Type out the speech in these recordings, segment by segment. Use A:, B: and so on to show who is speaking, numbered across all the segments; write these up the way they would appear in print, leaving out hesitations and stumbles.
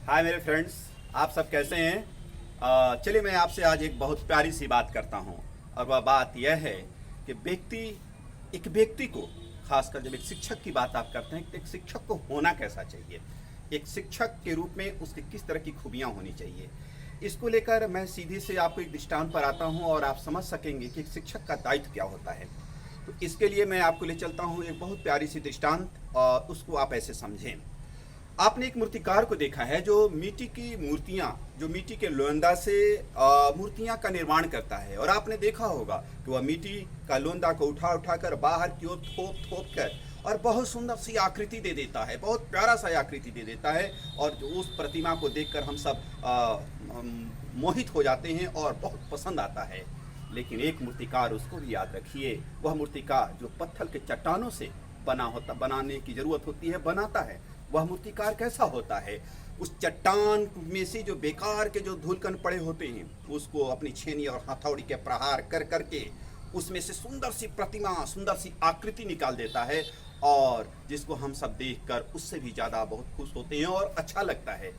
A: हाय मेरे फ्रेंड्स, आप सब कैसे हैं। चलिए मैं आपसे आज एक बहुत प्यारी सी बात करता हूं। और वह बात यह है कि एक व्यक्ति को, खासकर जब एक शिक्षक की बात आप करते हैं, तो एक शिक्षक को होना कैसा चाहिए, एक शिक्षक के रूप में उसकी किस तरह की खूबियां होनी चाहिए, इसको लेकर मैं सीधे से आपको एक दृष्टांत पर आता हूं और आप समझ सकेंगे कि एक शिक्षक का दायित्व क्या होता है। तो इसके लिए मैं आपको ले चलता हूं एक बहुत प्यारी सी दृष्टांत, और उसको आप ऐसे समझें। आपने एक मूर्तिकार को देखा है जो मिट्टी की मूर्तियां, जो मिट्टी के लोंदा से मूर्तियां का निर्माण करता है। और आपने देखा होगा कि वह मिट्टी का लोंदा को उठा उठा कर बाहर की ओर थोप थोप कर और बहुत सुंदर सी आकृति दे देता है, बहुत प्यारा सा आकृति दे देता है। और जो उस प्रतिमा को देखकर हम सब मोहित हो जाते हैं और बहुत पसंद आता है। लेकिन एक मूर्तिकार, उसको भी याद रखिए, वह मूर्तिकार जो पत्थर के चट्टानों से बनाने की जरूरत होती है, बनाता है, वह मूर्तिकार कैसा होता है। उस चट्टान में से जो बेकार के जो धूलकण पड़े होते हैं, उसको अपनी छेनी और हथौड़ी के प्रहार कर करके उसमें से सुंदर सी प्रतिमा, सुंदर सी आकृति निकाल देता है। और जिसको हम सब देखकर उससे भी ज़्यादा बहुत खुश होते हैं और अच्छा लगता है।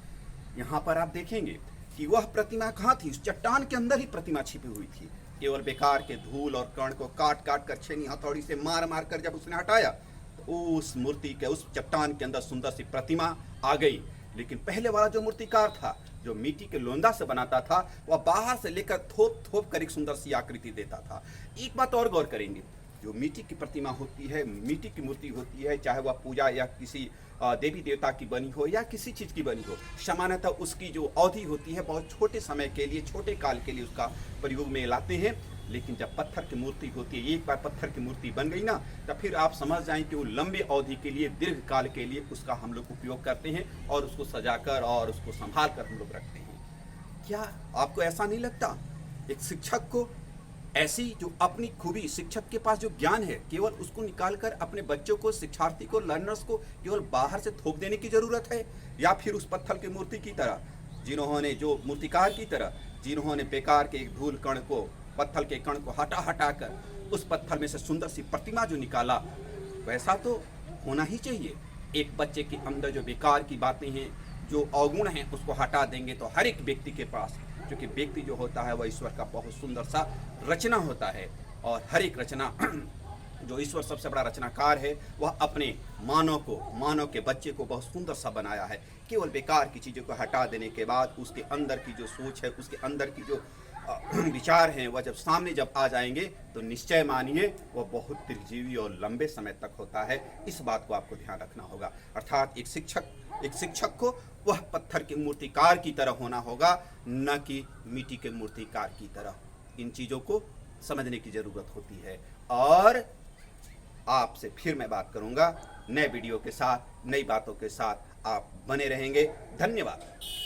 A: यहाँ पर आप देखेंगे कि वह प्रतिमा कहाँ थी, उस चट्टान के अंदर ही प्रतिमा छिपी हुई थी। केवल बेकार के धूल और कण को काट काट कर छेनी हथौड़ी से मार मार कर जब उसने हटाया, उस मूर्ति के, उस चट्टान के अंदर सुंदर सी प्रतिमा आ गई। लेकिन पहले वाला जो मूर्तिकार था, जो मिट्टी के लोंदा से बनाता था, वह बाहर से लेकर थोप थोप कर एक सुंदर सी आकृति देता था। एक बात और गौर करेंगे, जो मिट्टी की प्रतिमा होती है, मिट्टी की मूर्ति होती है, चाहे वह पूजा या किसी देवी देवता की बनी हो या किसी चीज़ की बनी हो, सामान्यतः उसकी जो अवधि होती है बहुत छोटे समय के लिए, छोटे काल के लिए उसका प्रयोग में लाते हैं। लेकिन जब पत्थर की मूर्ति होती है, एक बार पत्थर की मूर्ति बन गई ना, तब फिर आप समझ जाएं कि वो लंबे अवधि के लिए, दीर्घ काल के लिए उसका हम लोग उपयोग करते हैं और उसको सजाकर और उसको संभाल कर हम लोग रखते हैं। क्या आपको ऐसा नहीं लगता, एक शिक्षक को ऐसी जो अपनी खूबी, शिक्षक के पास जो ज्ञान है, केवल उसको निकालकर अपने बच्चों को, शिक्षार्थी को, लर्नर्स को केवल बाहर से थोप देने की जरूरत है? या फिर उस पत्थर की मूर्ति की तरह, जिन्होंने, जो मूर्तिकार की तरह, जिन्होंने बेकार के एक धूल कण को, पत्थर के कण को हटा हटा कर उस पत्थर में से सुंदर सी प्रतिमा जो निकाला, वैसा तो होना ही चाहिए। एक बच्चे के अंदर जो बेकार की बातें हैं, जो अवगुण हैं, उसको हटा देंगे तो हर एक व्यक्ति के पास, क्योंकि व्यक्ति जो होता है वह ईश्वर का बहुत सुंदर सा रचना होता है। और हर एक रचना जो ईश्वर सबसे बड़ा रचनाकार है, वह अपने मानव के बच्चे को बहुत सुंदर सा बनाया है। केवल बेकार की चीज़ों को हटा देने के बाद उसके अंदर की जो सोच है, उसके अंदर की जो विचार हैं, वह जब सामने जब आ जाएंगे तो निश्चय मानिए वह बहुत दीर्घजीवी और लंबे समय तक होता है। इस बात को आपको ध्यान रखना होगा। अर्थात एक शिक्षक को वह पत्थर के मूर्तिकार की तरह होना होगा, न कि मिट्टी के मूर्तिकार की तरह। इन चीज़ों को समझने की ज़रूरत होती है। और आपसे फिर मैं बात करूंगा नए वीडियो के साथ, नई बातों के साथ। आप बने रहेंगे। धन्यवाद।